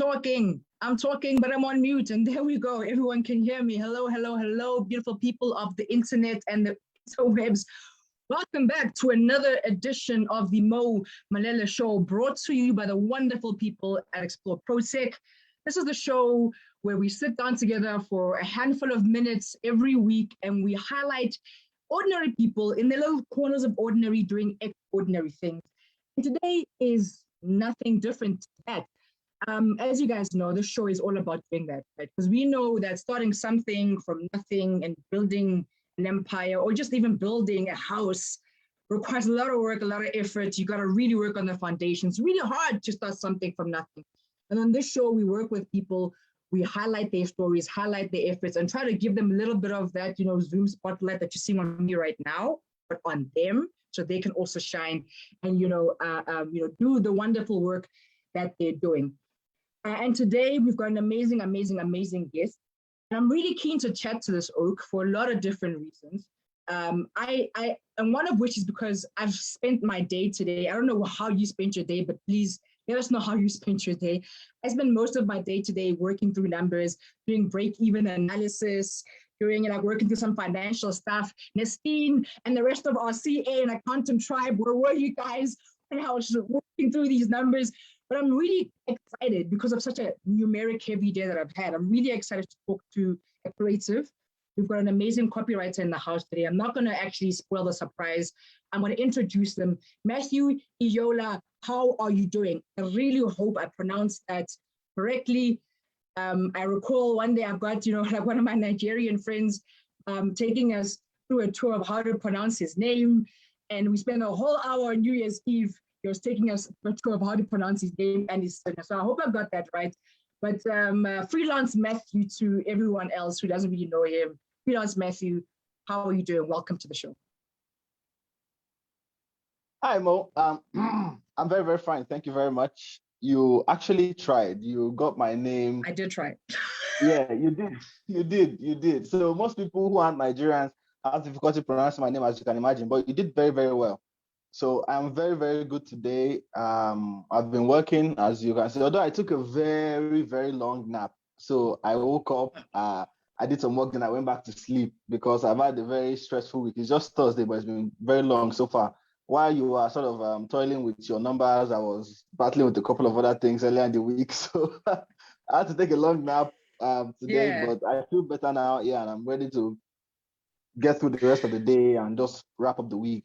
I'm talking, but I'm on mute. And there we go. Everyone can hear me. Hello, hello, hello, beautiful people of the internet and the interwebs. Welcome back to another edition of the Mo Malele Show, brought to you by the wonderful people at Explore ProTech. This is the show where we sit down together for a handful of minutes every week and we highlight ordinary people in their little corners of ordinary doing extraordinary things. And today is nothing different to that. As you guys know, this show is all about doing that, right? Because we know that starting something from nothing and building an empire or just even building a house requires a lot of work, a lot of effort. You got to really work on the foundations. It's really hard to start something from nothing. And on this show, we work with people, we highlight their stories, highlight their efforts, and try to give them a little bit of that, Zoom spotlight that you're seeing on me right now, but on them, so they can also shine and, do the wonderful work that they're doing. And today we've got an amazing, amazing, amazing guest. And I'm really keen to chat to this oak for a lot of different reasons. And one of which is because I've spent my day today. I don't know how you spent your day, but please let us know how you spent your day. I spent most of my day today working through numbers, doing break-even analysis, working through some financial stuff. Nestine and the rest of our CA and accountant tribe, where were you guys? And I was working through these numbers. But I'm really excited because of such a numeric heavy day that I've had. I'm really excited to talk to a creative. We've got an amazing copywriter in the house today. I'm not going to actually spoil the surprise. I'm going to introduce them. Matthew Iyola, how are you doing? I really hope I pronounced that correctly. I recall one day I've got, like one of my Nigerian friends taking us through a tour of how to pronounce his name. And we spent a whole hour on New Year's Eve. He was taking us a tour of how to pronounce his name and his surname. So I hope I got that right. But Freelance Matthew to everyone else who doesn't really know him. Freelance Matthew, how are you doing? Welcome to the show. Hi, Mo. I'm very, very fine. Thank you very much. You actually tried. You got my name. I did try. Yeah, you did. You did. So most people who aren't Nigerians have difficulty pronouncing my name, as you can imagine, but you did very, very well. So I'm very, very good today. I've been working, as you can see, although I took a very, very long nap. So I woke up, I did some work, then I went back to sleep because I've had a very stressful week. It's just Thursday, but it's been very long so far. While you are sort of toiling with your numbers, I was battling with a couple of other things earlier in the week. So I had to take a long nap today, but I feel better now. Yeah, and I'm ready to get through the rest of the day and just wrap up the week.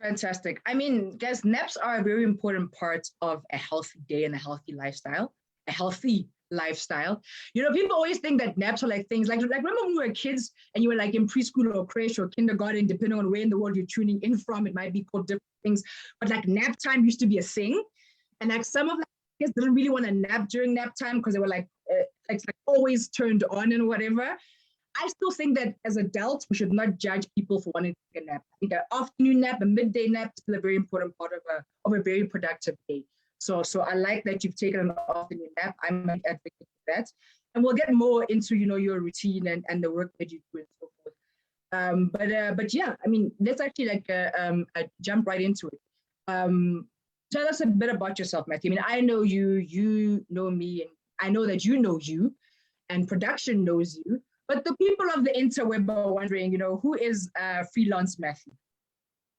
Fantastic. I mean, guys, naps are a very important part of a healthy day and a healthy lifestyle. People always think that naps are like things like remember when we were kids and you were like in preschool or creche or kindergarten, depending on where in the world you're tuning in from, it might be called different things. But like nap time used to be a thing. And like some of the kids didn't really want to nap during nap time because they were like always turned on and whatever. I still think that as adults, we should not judge people for wanting to take a nap. I think an afternoon nap, a midday nap is still a very important part of a very productive day. So I like that you've taken an afternoon nap. I'm an advocate for that. And we'll get more into, your routine and the work that you do and so forth. But yeah, I mean, let's actually jump right into it. Tell us a bit about yourself, Matthew. I mean, I know you know me, and I know that you know you, and production knows you. But the people of the interweb are wondering, who is Freelance Matthew?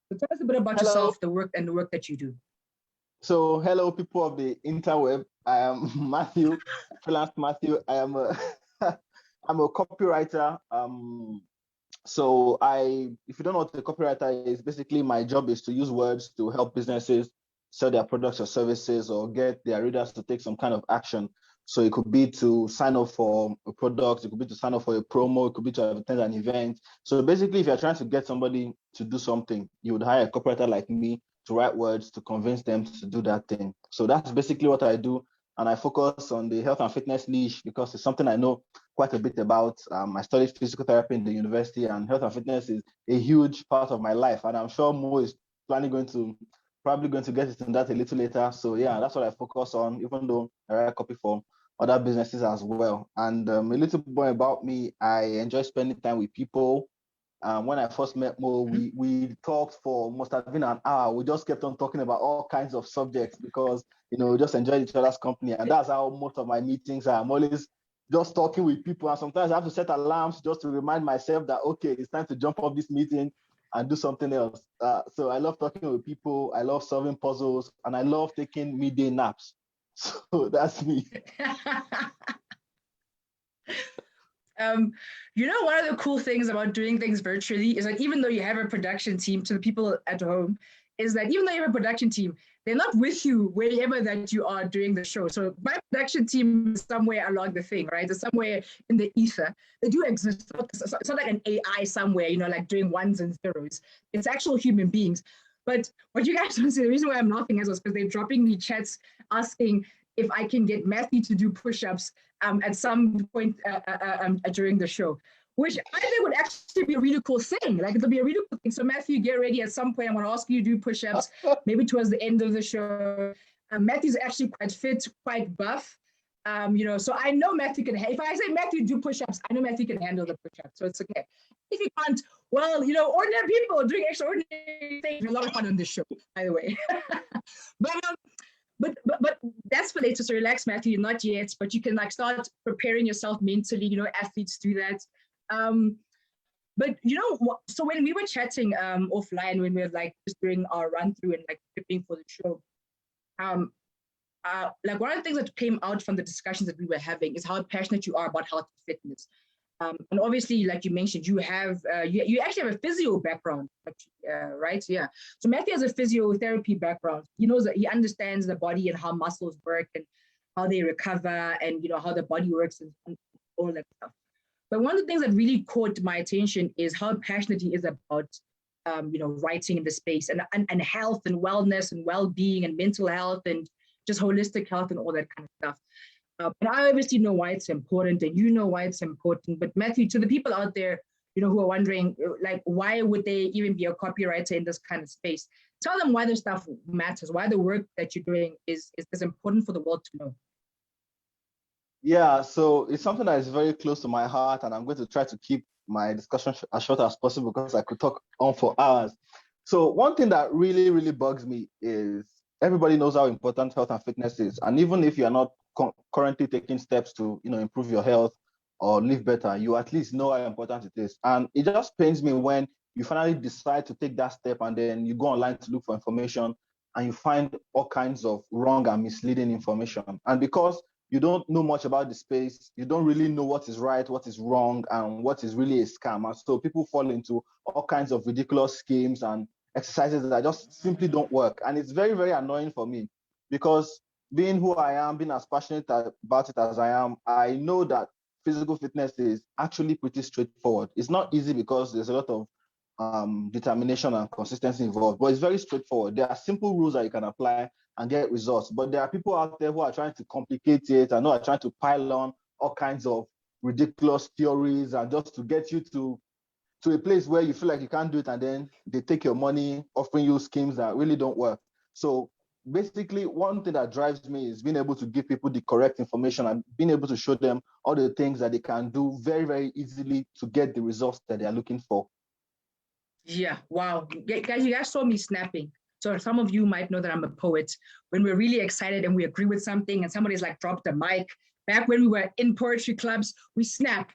So tell us a bit about yourself, the work that you do. So hello, people of the interweb. I am Matthew, Freelance Matthew. I am I'm a copywriter. So if you don't know what a copywriter is, basically my job is to use words to help businesses sell their products or services or get their readers to take some kind of action. So it could be to sign up for a product, it could be to sign up for a promo, it could be to attend an event. So basically, if you're trying to get somebody to do something, you would hire a copywriter like me to write words to convince them to do that thing. So that's basically what I do. And I focus on the health and fitness niche because it's something I know quite a bit about. I studied physical therapy in the university, and health and fitness is a huge part of my life. And I'm sure Mo is probably going to get into that a little later. So yeah, that's what I focus on, even though I write copy for other businesses as well. And a little bit more about me, I enjoy spending time with people. When I first met Mo, we talked for must have been an hour. We just kept on talking about all kinds of subjects because we just enjoyed each other's company, and that's how most of my meetings are. I'm always just talking with people, and sometimes I have to set alarms just to remind myself that okay, it's time to jump off this meeting and do something else. So I love talking with people. I love solving puzzles, and I love taking midday naps. So that's me. One of the cool things about doing things virtually is that even though you have a production team, to the people at home, is that even though you have a production team, they're not with you wherever that you are doing the show. So my production team is somewhere along the thing, right? It's somewhere in the ether. They do exist. It's not like an AI somewhere, like doing ones and zeros. It's actual human beings. But what you guys don't see, the reason why I'm laughing is because they're dropping me chats asking if I can get Matthew to do push-ups at some point during the show, which I think would actually be a really cool thing. Like it'll be a really cool thing. So Matthew, get ready. At some point, I'm going to ask you to do push-ups, maybe towards the end of the show. Matthew's actually quite fit, quite buff. So I know Matthew can. If I say Matthew do push-ups, I know Matthew can handle the push-ups, so it's okay. If you can't, well, ordinary people doing extraordinary things. A lot of fun on this show, by the way. But that's for later. So relax, Matthew. Not yet, but you can start preparing yourself mentally. Athletes do that. But so when we were chatting offline, when we were just doing our run through and prepping for the show, one of the things that came out from the discussions that we were having is how passionate you are about health and fitness. And obviously, like you mentioned, you have you actually have a physio background, right? Yeah. So Matthew has a physiotherapy background. He knows that he understands the body and how muscles work and how they recover and how the body works and all that stuff. But one of the things that really caught my attention is how passionate he is about writing in the space and health and wellness and well-being and mental health and just holistic health and all that kind of stuff. And I obviously know why it's important, and why it's important. But Matthew, to the people out there, who are wondering, why would they even be a copywriter in this kind of space? Tell them why the stuff matters, why the work that you're doing is important for the world to know. Yeah, so it's something that is very close to my heart, and I'm going to try to keep my discussion as short as possible because I could talk on for hours. So one thing that really, really bugs me is everybody knows how important health and fitness is, and even if you're not currently taking steps to improve your health or live better, you at least know how important it is. And it just pains me when you finally decide to take that step and then you go online to look for information and you find all kinds of wrong and misleading information. And because you don't know much about the space, you don't really know what is right, what is wrong, and what is really a scam. And so people fall into all kinds of ridiculous schemes and exercises that just simply don't work. And it's very, very annoying for me because being who I am, being as passionate about it as I am, I know that physical fitness is actually pretty straightforward. It's not easy because there's a lot of determination and consistency involved, but it's very straightforward. There are simple rules that you can apply and get results. But there are people out there who are trying to complicate it and who are trying to pile on all kinds of ridiculous theories and just to get you to a place where you feel like you can't do it, and then they take your money, offering you schemes that really don't work. So basically, one thing that drives me is being able to give people the correct information and being able to show them all the things that they can do very, very easily to get the results that they're looking for. Yeah, wow. Guys, you guys saw me snapping. So some of you might know that I'm a poet. When we're really excited and we agree with something and somebody's dropped a mic, back when we were in poetry clubs, we snap.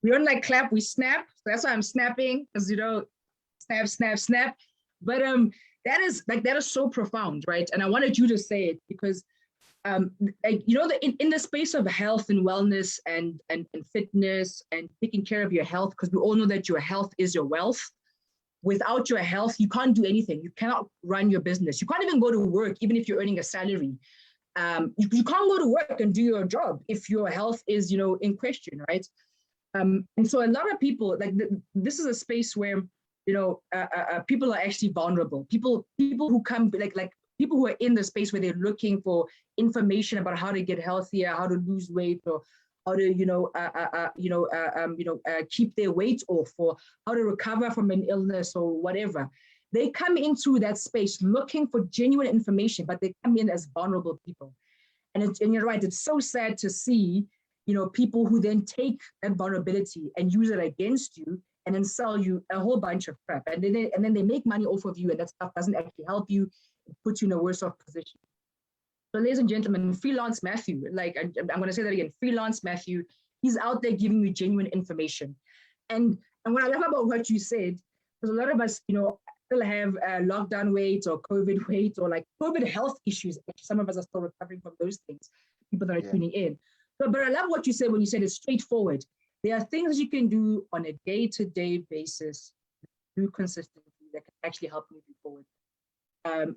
We don't clap, we snap. So that's why I'm snapping, because snap, snap, snap. But that is so profound, right? And I wanted you to say it because in the space of health and wellness and fitness and taking care of your health, because we all know that your health is your wealth. Without your health, you can't do anything. You cannot run your business. You can't even go to work, even if you're earning a salary. You can't go to work and do your job if your health is, in question, right? And so a lot of people, this is a space where, people are actually vulnerable. People who come, people who are in the space where they're looking for information about how to get healthier, how to lose weight, or how to, keep their weight off, or how to recover from an illness or whatever. They come into that space looking for genuine information, but they come in as vulnerable people. And you're right, it's so sad to see, people who then take that vulnerability and use it against you and then sell you a whole bunch of crap. And then they make money off of you, and that stuff doesn't actually help you. It puts you in a worse off position. So ladies and gentlemen, freelance Matthew, like I'm going to say that again, freelance Matthew, he's out there giving you genuine information. And what I love about what you said, because a lot of us, still have lockdown weight or COVID weight or like COVID health issues. Some of us are still recovering from those things, people that are tuning in. But I love what you said when you said it's straightforward. There are things you can do on a day-to-day basis, do consistently, that can actually help move you forward.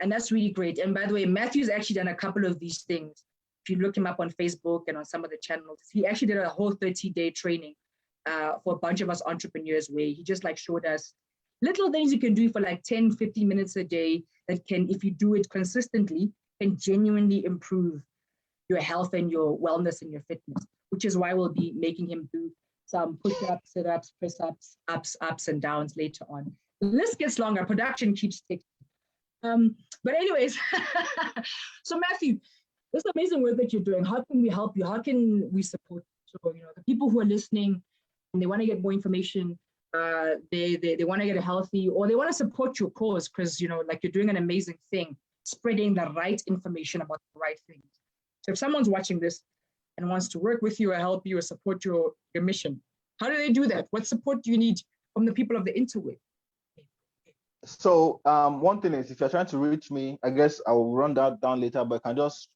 And that's really great. And by the way, Matthew's actually done a couple of these things. If you look him up on Facebook and on some of the channels, he actually did a whole 30-day training for a bunch of us entrepreneurs where he just like showed us little things you can do for like 10, 15 minutes a day that can, if you do it consistently, can genuinely improve your health and your wellness and your fitness, which is why we'll be making him do some push-ups, sit-ups, press-ups, ups and downs later on. The list gets longer, production keeps ticking. But anyways, so Matthew, this amazing work that you're doing, how can we help you? How can we support you? So, the people who are listening and they want to get more information, they want to get healthy, or they want to support your cause because, like you're doing an amazing thing, spreading the right information about the right things. So if someone's watching this and wants to work with you or help you or support your mission, how do they do that? What support do you need from the people of the interweb? So one thing is, if you're trying to reach me, I guess I will run that down later, but I can just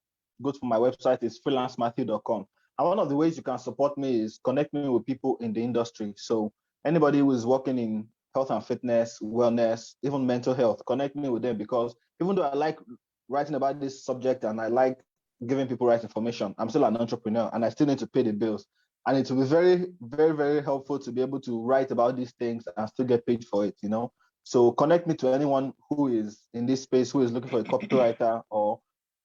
go to my website, it's freelancematthew.com. And one of the ways you can support me is connect me with people in the industry. So anybody who is working in health and fitness, wellness, even mental health, connect me with them, because even though I like writing about this subject and I like giving people right information, I'm still an entrepreneur and I still need to pay the bills. And it will be very, very, very helpful to be able to write about these things and still get paid for it, So connect me to anyone who is in this space, who is looking for a copywriter, or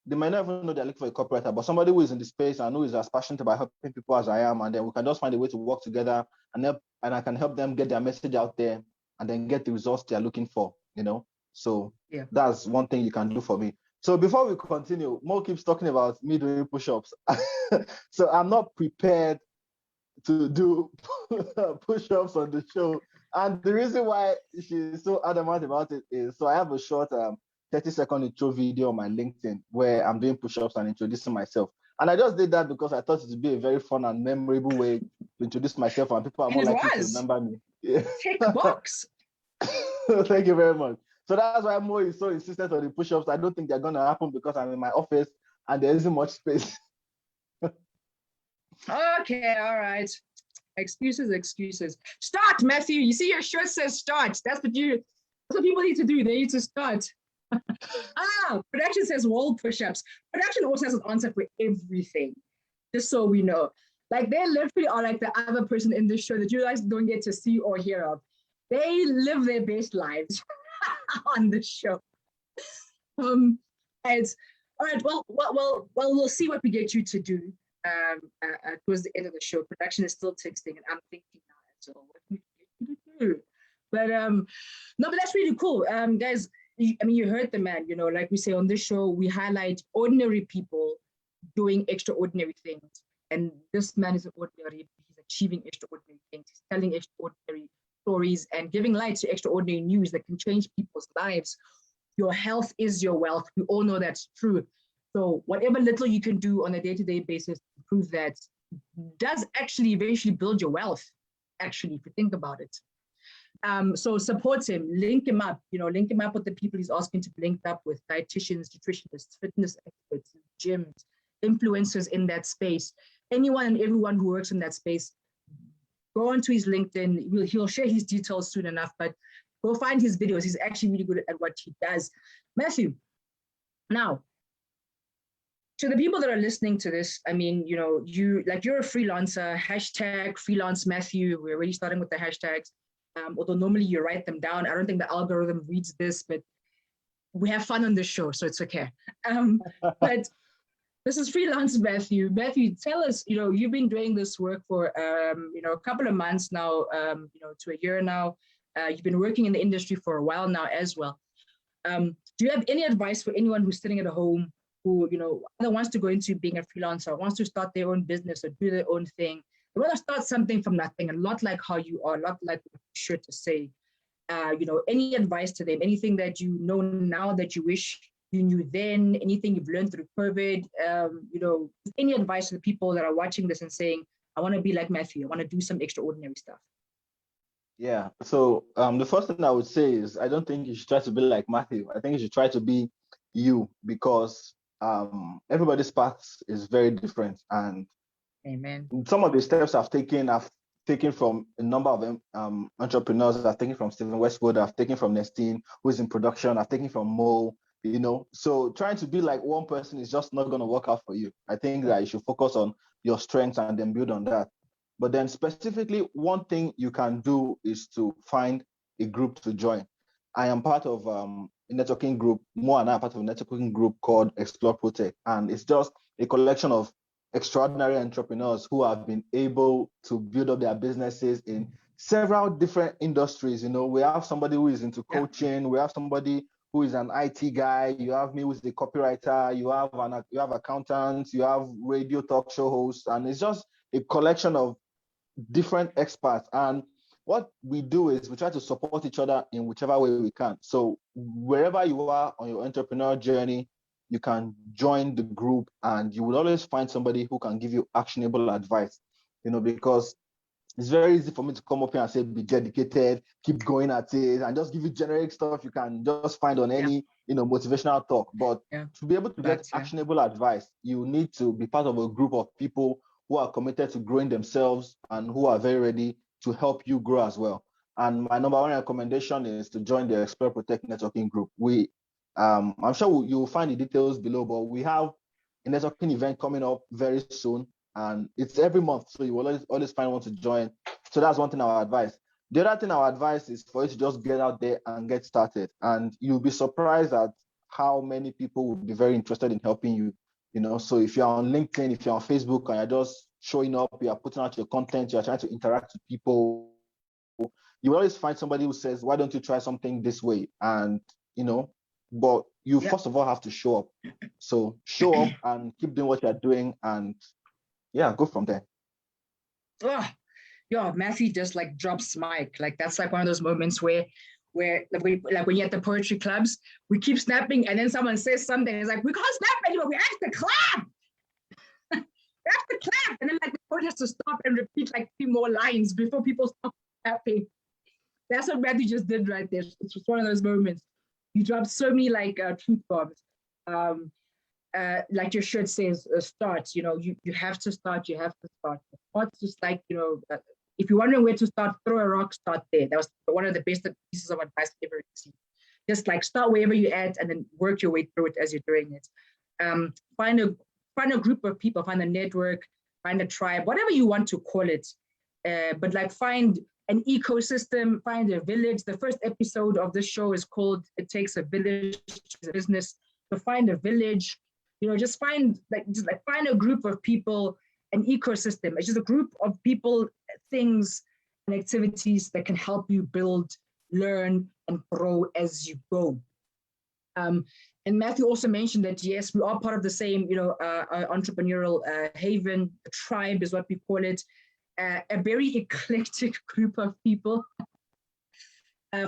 they might not even know they're looking for a copywriter, but somebody who is in the space and who is as passionate about helping people as I am, and then we can just find a way to work together and I can help them get their message out there and then get the results they're looking for, So That's one thing you can do for me. So before we continue, Mo keeps talking about me doing push-ups. So I'm not prepared to do push-ups on the show. And the reason why she's so adamant about it is, so I have a short 30-second intro video on my LinkedIn where I'm doing push-ups and introducing myself. And I just did that because I thought it would be a very fun and memorable way to introduce myself, and people are more likely to remember me. Tick box. Thank you very much. So that's why Mo is so insistent on the push-ups. I don't think they're going to happen because I'm in my office and there isn't much space. Okay, all right. Excuses. Start, Matthew. You see your shirt says start. That's what people need to do. They need to start. Production says wall push-ups. Production also has an answer for everything, just so we know. Like they literally are like the other person in this show that you guys don't get to see or hear of. They live their best lives on this show. All right. Well, we'll see what we get you to do. Towards the end of the show. Production is still texting, and I'm thinking now, so what do we get you to do? But no, but that's really cool, guys. You heard the man. Like we say on this show, we highlight ordinary people doing extraordinary things, and this man is ordinary. He's achieving extraordinary things. He's telling extraordinary stories and giving light to extraordinary news that can change people's lives. Your health is your wealth. We all know that's true. So whatever little you can do on a day-to-day basis to prove that does actually eventually build your wealth, actually, if you think about it. So support him, link him up, link him up with the people he's asking to be linked up with, dietitians, nutritionists, fitness experts, gyms, influencers in that space, anyone and everyone who works in that space. Go onto his LinkedIn, he'll share his details soon enough, but go find his videos. He's actually really good at what he does. Matthew, now, to the people that are listening to this, you're a freelancer, hashtag freelance Matthew. We're already starting with the hashtags. Although normally you write them down. I don't think the algorithm reads this, but we have fun on this show, so it's okay. But this is freelance Matthew. Matthew, tell us, you've been doing this work for, a couple of months now, to a year now. You've been working in the industry for a while now as well. Do you have any advice for anyone who's sitting at home who, either wants to go into being a freelancer, wants to start their own business or do their own thing, You want to start something from nothing, a lot like how you are, a lot like what you're sure to say. Any advice to them, anything that you know now that you wish you knew then, anything you've learned through COVID, any advice to the people that are watching this and saying, I want to be like Matthew, I want to do some extraordinary stuff. Yeah. So the first thing I would say is I don't think you should try to be like Matthew. I think you should try to be you, because everybody's path is very different. And Amen. some of the steps I've taken from a number of entrepreneurs. I've taken from Stephen Westwood, I've taken from Nestine, who is in production, I've taken from Mo, So trying to be like one person is just not going to work out for you. I think that you should focus on your strengths and then build on that. But then specifically, one thing you can do is to find a group to join. I am part of a networking group. Mo and I are part of a networking group called Explore ProTech. And it's just a collection of extraordinary entrepreneurs who have been able to build up their businesses in several different industries. We have somebody who is into coaching, we have somebody who is an IT guy, you have me who's the copywriter, you have accountants, you have radio talk show hosts, and it's just a collection of different experts. And what we do is we try to support each other in whichever way we can. So wherever you are on your entrepreneurial journey, you can join the group and you will always find somebody who can give you actionable advice, because it's very easy for me to come up here and say, be dedicated, keep going at it, and just give you generic stuff you can just find on any, motivational talk. But to be able to get actionable advice, you need to be part of a group of people who are committed to growing themselves and who are very ready to help you grow as well. And my number one recommendation is to join the Explore ProTech networking group. I'm sure you'll find the details below, but we have a networking event coming up very soon, and it's every month, so you will always find one to join. So that's one thing I would advise. The other thing I would advise is for you to just get out there and get started, and you'll be surprised at how many people will be very interested in helping you. So if you're on LinkedIn, if you're on Facebook, and you're just showing up, you're putting out your content, you're trying to interact with people, you will always find somebody who says, why don't you try something this way? And but you first of all have to show up. So show up and keep doing what you're doing, and go from there. Matthew just like drops mic. Like that's like one of those moments where like when you're at the poetry clubs, we keep snapping and then someone says something. It's like, we can't snap anymore. We have to clap. We have to clap. And then like the poet has to stop and repeat like 3 more lines before people stop clapping. That's what Matthew just did right there. It's just one of those moments. You dropped so many like truth bombs. Like your shirt says, start. You have to start. You have to start. It's just like, if you're wondering where to start, throw a rock, start there. That was one of the best pieces of advice I've ever received. Just like start wherever you're at and then work your way through it as you're doing it. Find a group of people, find a network, find a tribe, whatever you want to call it. But like find an ecosystem, find a village. The first episode of this show is called It Takes a Village to Business. So find a village, just find a group of people, an ecosystem. It's just a group of people, things, and activities that can help you build, learn, and grow as you go. And Matthew also mentioned that, yes, we are part of the same, entrepreneurial haven. The tribe is what we call it. A very eclectic group of people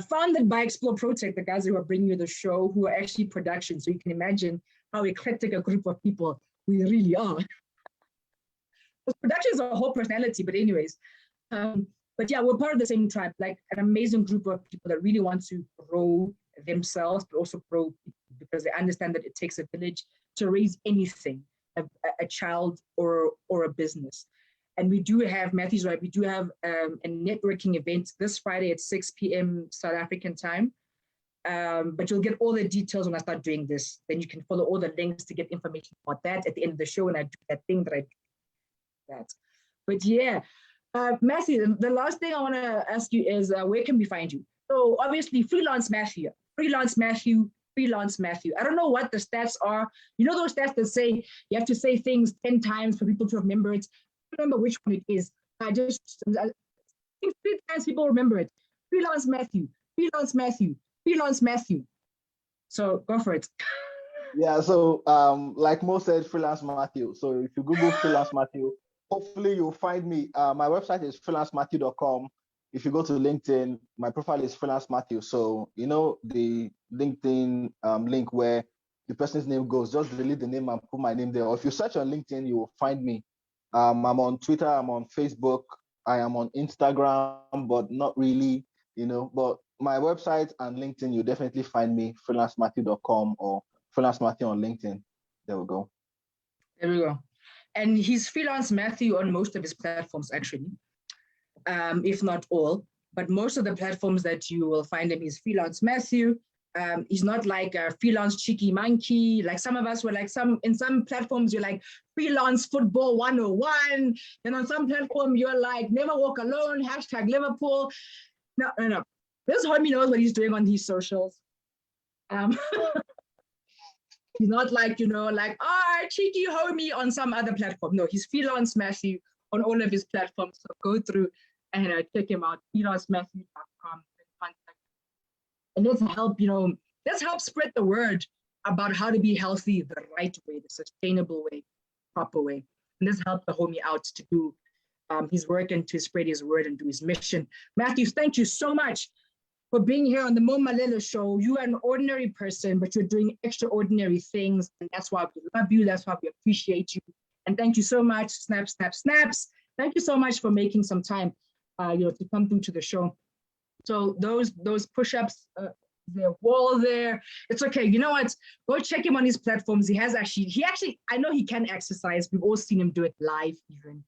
founded by Explore ProTech, the guys who are bringing you the show, who are actually production. So you can imagine how eclectic a group of people we really are. Production is a whole personality, but anyways. But yeah, we're part of the same tribe, like an amazing group of people that really want to grow themselves, but also grow people, because they understand that it takes a village to raise anything, a child or a business. And we do have, Matthew's right, we do have a networking event this Friday at 6 p.m. South African time. But you'll get all the details when I start doing this. Then you can follow all the links to get information about that at the end of the show when I do that thing that I do. That. But yeah, Matthew, the last thing I want to ask you is where can we find you? So obviously freelance Matthew. I don't know what the stats are. Those stats that say you have to say things 10 times for people to remember it. Remember which one it is. I think 3 times people remember it. Freelance Matthew. So go for it. Yeah, so like Mo said, freelance Matthew. So if you Google freelance Matthew, hopefully you'll find me. My website is freelancematthew.com. If you go to LinkedIn, my profile is freelance Matthew. So you know the LinkedIn link where the person's name goes, just delete the name and put my name there. Or if you search on LinkedIn, you will find me. I'm on Twitter, I'm on Facebook, I am on Instagram, but not really, But my website and LinkedIn, you definitely find me, freelancematthew.com or freelance Matthew on LinkedIn. There we go. There we go. And he's freelance Matthew on most of his platforms, actually, if not all. But most of the platforms that you will find him is freelance Matthew. He's not like a freelance cheeky monkey. Like some of us were like in some platforms, you're like freelance football 101. And on some platform, you're like never walk alone, hashtag Liverpool. No. This homie knows what he's doing on these socials. He's not like, cheeky homie on some other platform. No, he's freelance Matthew on all of his platforms. So go through and check him out, freelancematthew.com. And let's help spread the word about how to be healthy the right way, the sustainable way, proper way. And let's help the homie out to do his work and to spread his word and do his mission. Matthew, thank you so much for being here on the Mo Malele Show. You are an ordinary person, but you're doing extraordinary things. And that's why we love you. That's why we appreciate you. And thank you so much. Snaps, snaps, snaps. Thank you so much for making some time to come through to the show. So those push-ups, the wall there, it's okay. You know what? Go check him on his platforms. He actually, I know he can exercise. We've all seen him do it live even.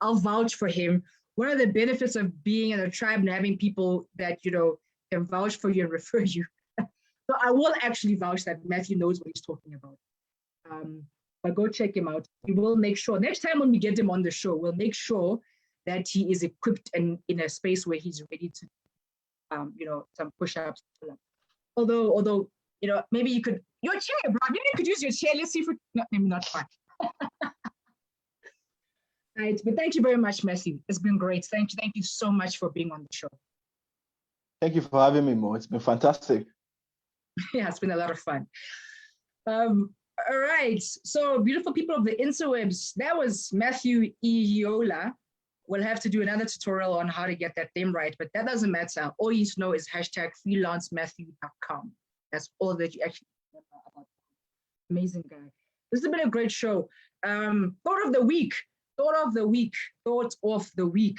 I'll vouch for him. One of the benefits of being in a tribe and having people that, can vouch for you and refer you. So I will actually vouch that Matthew knows what he's talking about. But go check him out. We will make sure, next time when we get him on the show, we'll make sure that he is equipped and in a space where he's ready to some push-ups. Although, maybe you could, your chair, bro, maybe you could use your chair. Let's see if maybe not fun. Right, but thank you very much, Matthew. It's been great. Thank you so much for being on the show. Thank you for having me, Mo. It's been fantastic. Yeah, it's been a lot of fun. All right, so beautiful people of the interwebs, that was Matthew Iola. We'll have to do another tutorial on how to get that name right, but that doesn't matter. All you need to know is hashtag freelancematthew.com. That's all that you actually know about. Amazing guy. This has been a great show. Thought of the week. Ladies and gentlemen, thought of the week.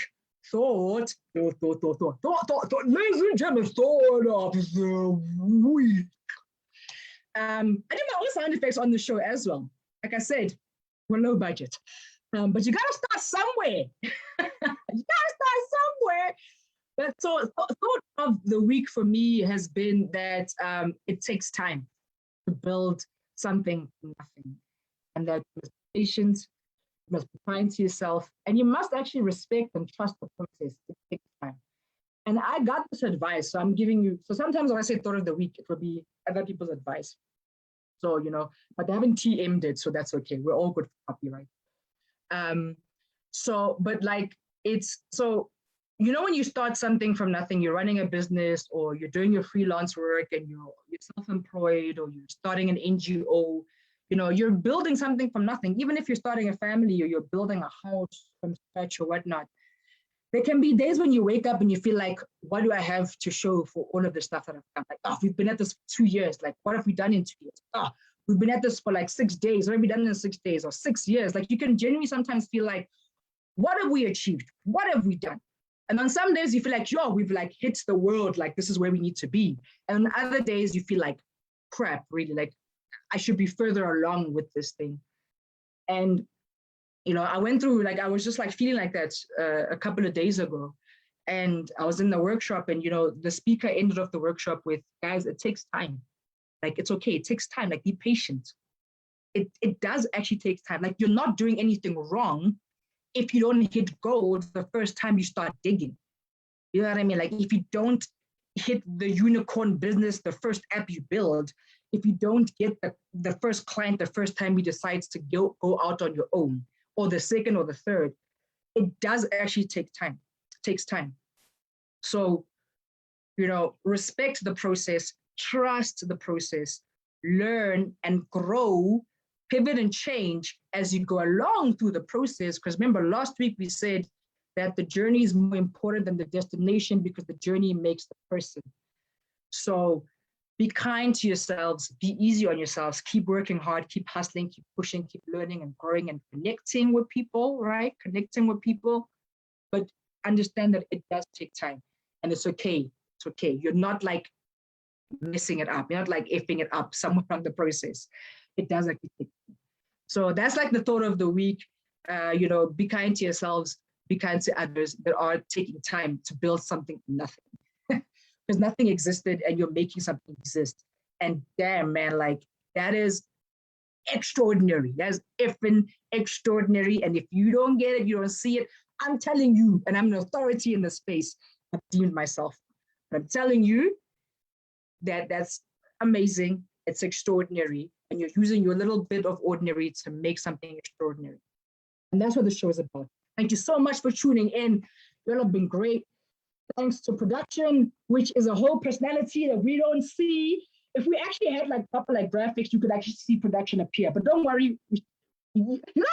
I do my own sound effects on the show as well. Like I said, we're low budget. But you gotta start somewhere. But so thought of the week for me has been that it takes time to build something from nothing. And that you must be patient, you must be kind to yourself, and you must actually respect and trust the process. It takes time. And I got this advice, so I'm giving you, so sometimes when I say thought of the week, it will be other people's advice. So, but they haven't TM'd it, so that's okay. We're all good for copyright. When you start something from nothing, you're running a business or you're doing your freelance work and you're self-employed or you're starting an NGO, you're building something from nothing. Even if you're starting a family or you're building a house from scratch or whatnot, there can be days when you wake up and you feel like, what do I have to show for all of the stuff that I've done? Like, we've been at this for 2 years. Like, what have we done in 2 years? We've been at this for like 6 days. What have we done in 6 days or 6 years? Like, you can genuinely sometimes feel like, what have we achieved? What have we done? And on some days you feel like, we've like hit the world. Like, this is where we need to be. And on other days you feel like, crap, really, like I should be further along with this thing. And I went through, like, I was just like feeling like that a couple of days ago. And I was in the workshop and, the speaker ended off the workshop with, guys, it takes time. Like, it's okay. It takes time. Like, be patient. It does actually take time. Like, you're not doing anything wrong if you don't hit gold the first time you start digging. You know what I mean? Like, if you don't hit the unicorn business, the first app you build, if you don't get the first client the first time you decide to go out on your own, or the second or the third, it does actually take time. It takes time. So, respect the process, trust the process, learn and grow pivot and change as you go along through the process. Because remember, last week we said that the journey is more important than the destination because the journey makes the person. So be kind to yourselves, be easy on yourselves, keep working hard, keep hustling, keep pushing, keep learning and growing and connecting with people, right? Connecting with people, but understand that it does take time and it's okay. It's okay. You're not like messing it up. You're not like effing it up somewhere on the process. It does actually take time. So that's like the thought of the week. Be kind to yourselves, be kind to others that are taking time to build something from nothing. Because nothing existed and you're making something exist. And damn, man, like that is extraordinary. That's effing extraordinary. And if you don't get it, you don't see it, I'm telling you, and I'm an authority in the space, I've deemed myself. But I'm telling you that that's amazing. It's extraordinary. And you're using your little bit of ordinary to make something extraordinary. And that's what the show is about. Thank you so much for tuning in. You all have been great. Thanks to production, which is a whole personality that we don't see. If we actually had like proper like graphics, you could actually see production appear. But don't worry, you're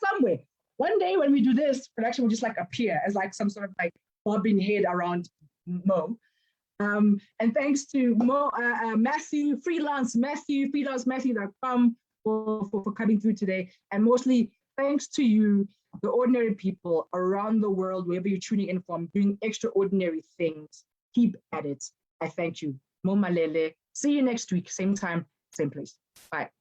somewhere. One day when we do this, production will just like appear as like some sort of like bobbing head around Mo. And thanks to Mo, Matthew, freelancematthew.com for coming through today. And mostly thanks to you, the ordinary people around the world, wherever you're tuning in from, doing extraordinary things. Keep at it. I thank you. Mo Malele. See you next week, same time, same place. Bye.